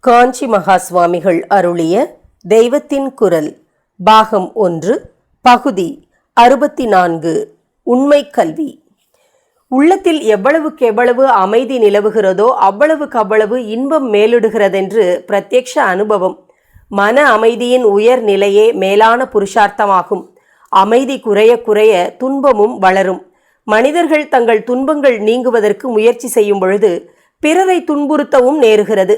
காஞ்சி மகா சுவாமிகள் அருளிய தெய்வத்தின் குரல் பாகம் 1 பகுதி 64 உண்மை கல்வி. உள்ளத்தில் எவ்வளவுக்கெவ்வளவு அமைதி நிலவுகிறதோ அவ்வளவுக்கவ்வளவு இன்பம் மேலிடுகிறதென்று பிரத்யக்ஷ அனுபவம். மன அமைதியின் உயர் நிலையே மேலான புருஷார்த்தமாகும். அமைதி குறைய குறைய துன்பமும் வளரும். மனிதர்கள் தங்கள் துன்பங்கள் நீங்குவதற்கு முயற்சி செய்யும் பொழுது பிறரை துன்புறுத்தவும் நேருகிறது.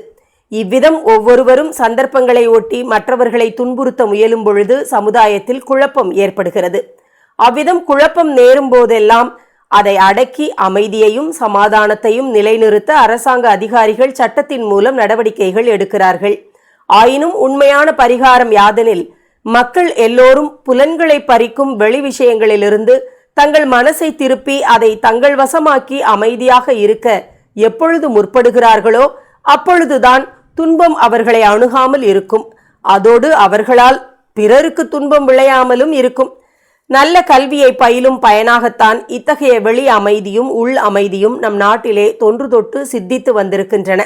இவ்விதம் ஒவ்வொருவரும் சந்தர்ப்பங்களை ஒட்டி மற்றவர்களை துன்புறுத்த முயலும் பொழுது சமுதாயத்தில் குழப்பம் ஏற்படுகிறது. அவ்விதம் குழப்பம் நேரும் போதெல்லாம் அதை அடக்கி அமைதியையும் சமாதானத்தையும் நிலைநிறுத்த அரசாங்க அதிகாரிகள் சட்டத்தின் மூலம் நடவடிக்கைகள் எடுக்கிறார்கள். ஆயினும் உண்மையான பரிகாரம் யாதெனில், மக்கள் எல்லோரும் புலன்களை பறிக்கும் வெளி விஷயங்களிலிருந்து தங்கள் மனசை திருப்பி அதை தங்கள் வசமாக்கி அமைதியாக இருக்க எப்பொழுது முற்படுகிறார்களோ அப்பொழுதுதான் துன்பம் அவர்களை அணுகாமல் இருக்கும். அதோடு அவர்களால் பிறருக்கு துன்பம் விளையாமலும் இருக்கும். நல்ல கல்வியை பயிலும் பயனாகத்தான் இத்தகைய வெளி அமைதியும் உள் அமைதியும் நம் நாட்டிலே தொன்று தொட்டு சித்தித்து வந்திருக்கின்றன.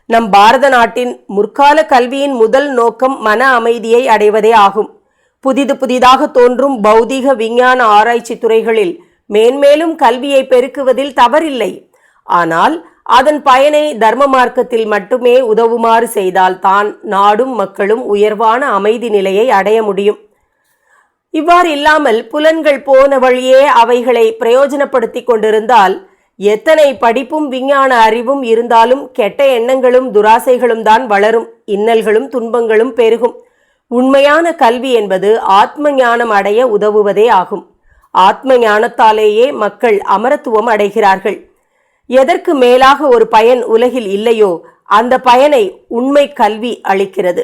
நம் பாரத நாட்டின் முற்கால கல்வியின் முதல் நோக்கம் மன அமைதியை அடைவதே ஆகும். புதிதாக தோன்றும் பௌதீக விஞ்ஞான ஆராய்ச்சி துறைகளில் மேன்மேலும் கல்வியை பெருக்குவதில் தவறில்லை. ஆனால் அதன் பயனை தர்ம மார்க்கத்தில் மட்டுமே உதவுமாறு செய்தால் தான் நாடும் மக்களும் உயர்வான அமைதி நிலையை அடைய முடியும். இவ்வாறு இல்லாமல் புலன்கள் போன வழியே அவைகளை பிரயோஜனப்படுத்தி கொண்டிருந்தால் எத்தனை படிப்பும் விஞ்ஞான அறிவும் இருந்தாலும் கெட்ட எண்ணங்களும் துராசைகளும் தான் வளரும். இன்னல்களும் துன்பங்களும் பெருகும். உண்மையான கல்வி என்பது ஆத்ம ஞானம் அடைய உதவுவதே ஆகும். ஆத்ம ஞானத்தாலேயே மக்கள் அமரத்துவம் அடைகிறார்கள். எதற்கு மேலாக ஒரு பயன் உலகில் இல்லையோ அந்த பயனை உண்மை கல்வி அளிக்கிறது.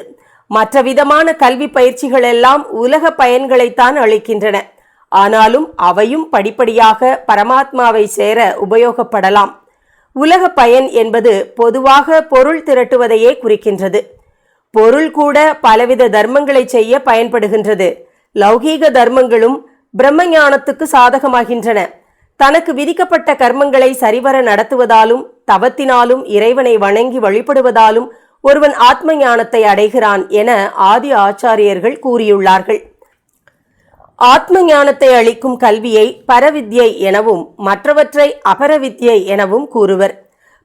மற்ற விதமான கல்வி பயிற்சிகள் எல்லாம் உலக பயன்களைத்தான் அளிக்கின்றன. ஆனாலும் அவையும் படிப்படியாக பரமாத்மாவை சேர உபயோகப்படலாம். உலக பயன் என்பது பொதுவாக பொருள் திரட்டுவதையே குறிக்கின்றது. பொருள் கூட பலவித தர்மங்களை செய்ய பயன்படுகின்றது. லௌகீக தர்மங்களும் பிரம்ம ஞானத்துக்கு சாதகமாகின்றன. தனக்கு விதிக்கப்பட்ட கர்மங்களை சரிவர நடத்துவதாலும் தவத்தினாலும் இறைவனை வணங்கி வழிபடுவதாலும் ஒருவன் ஆத்ம ஞானத்தை அடைகிறான் என ஆதி ஆச்சாரியர்கள் கூறியுள்ளார்கள். ஆத்ம ஞானத்தை அளிக்கும் கல்வியை பரவித்யை எனவும் மற்றவற்றை அபரவித்யை எனவும் கூறுவர்.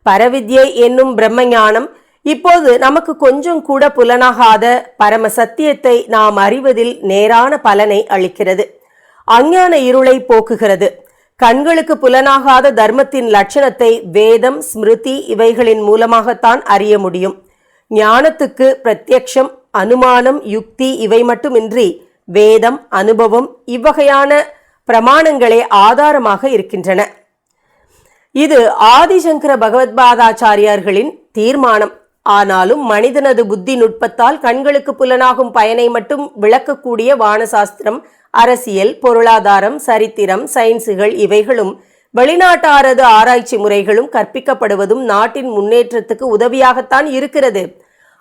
பரவித்யை என்னும் பிரம்ம ஞானம் இப்போது நமக்கு கொஞ்சம் கூட புலனாகாத பரம சத்தியத்தை நாம் அறிவதில் நேரான பலனை அளிக்கிறது. அஞ்ஞான இருளை போக்குகிறது. கண்களுக்கு புலனாகாத தர்மத்தின் லட்சணத்தை வேதம், ஸ்மிருதி இவைகளின் மூலமாகத்தான் அறிய முடியும். ஞானத்துக்கு பிரத்யக்ஷம், அனுமானம், யுக்தி இவை மட்டுமின்றி வேதம், அனுபவம் இவ்வகையான பிரமாணங்களே ஆதாரமாக இருக்கின்றன. இது ஆதிசங்கர பகவத்பாதாச்சாரியார்களின் தீர்மானம். ஆனாலும் மனிதனது புத்தி நுட்பத்தால் கண்களுக்கு புலனாகும் பயனை மட்டும் விளக்கக்கூடிய வானசாஸ்திரம், அரசியல், பொருளாதாரம், சரித்திரம், சயின்ஸுகள் இவைகளும் வெளிநாட்டாரது ஆராய்ச்சி முறைகளும் கற்பிக்கப்படுவதும் நாட்டின் முன்னேற்றத்துக்கு உதவியாகத்தான் இருக்கிறது.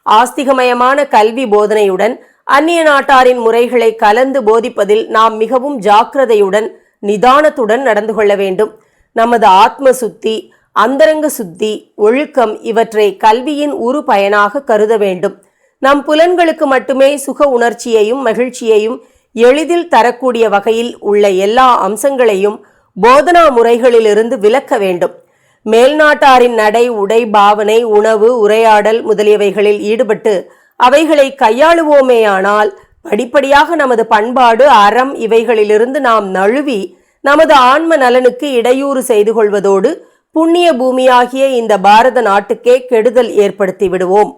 ஆஸ்திகமயமான கல்வி போதனையுடன் அந்நிய நாட்டாரின் முறைகளை கலந்து போதிப்பதில் நாம் மிகவும் ஜாக்கிரதையுடன் நிதானத்துடன் நடந்து கொள்ள வேண்டும். நமது ஆத்ம சுத்தி, அந்தரங்க சுத்தி, ஒழுக்கம் இவற்றை கல்வியின் உரு பயனாக கருத வேண்டும். நம் புலன்களுக்கு மட்டுமே சுக உணர்ச்சியையும் மகிழ்ச்சியையும் எளிதில் தரக்கூடிய வகையில் உள்ள எல்லா அம்சங்களையும் போதனா முறைகளிலிருந்து விலக்க வேண்டும். மேல்நாட்டாரின் நடை, உடை, பாவனை, உணவு, உரையாடல் முதலியவைகளில் ஈடுபட்டு அவைகளை கையாளுவோமேயானால் படிப்படியாக நமது பண்பாடு, அறம் இவைகளிலிருந்து நாம் நழுவி நமது ஆன்ம நலனுக்கு இடையூறு செய்து கொள்வதோடு புண்ணிய பூமியாகிய இந்த பாரத நாட்டுக்கே கெடுதல் ஏற்படுத்தி விடுவோம்.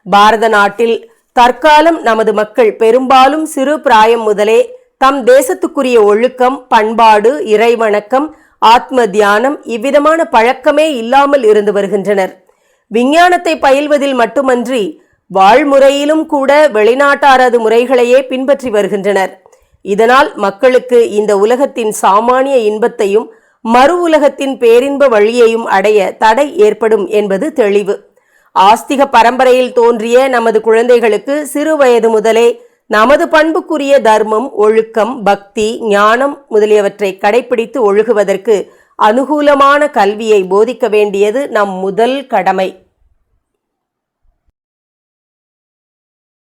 பாரத நாட்டில் தற்காலம் நமது மக்கள் பெரும்பாலும் சிறு பிராயம் முதலே தம் தேசத்துக்குரிய ஒழுக்கம், பண்பாடு, இறைவணக்கம், ஆத்ம தியானம் இவ்விதமான பழக்கமே இல்லாமல் இருந்து வருகின்றனர். விஞ்ஞானத்தை பயில்வதில் மட்டுமன்றி வாழ்முறையிலும் கூட வெளிநாட்டாரது முறைகளையே பின்பற்றி வருகின்றனர். இதனால் மக்களுக்கு இந்த உலகத்தின் சாமானிய இன்பத்தையும் மறு உலகத்தின் பேரின்ப வழியையும் அடைய தடை ஏற்படும் என்பது தெளிவு. ஆஸ்திக பரம்பரையில் தோன்றிய நமது குழந்தைகளுக்கு சிறு வயது முதலே நமது பண்புக்குரிய தர்மம், ஒழுக்கம், பக்தி, ஞானம் முதலியவற்றை கடைபிடித்து ஒழுகுவதற்கு அனுகூலமான கல்வியை போதிக்க வேண்டியது நம் முதல் கடமை.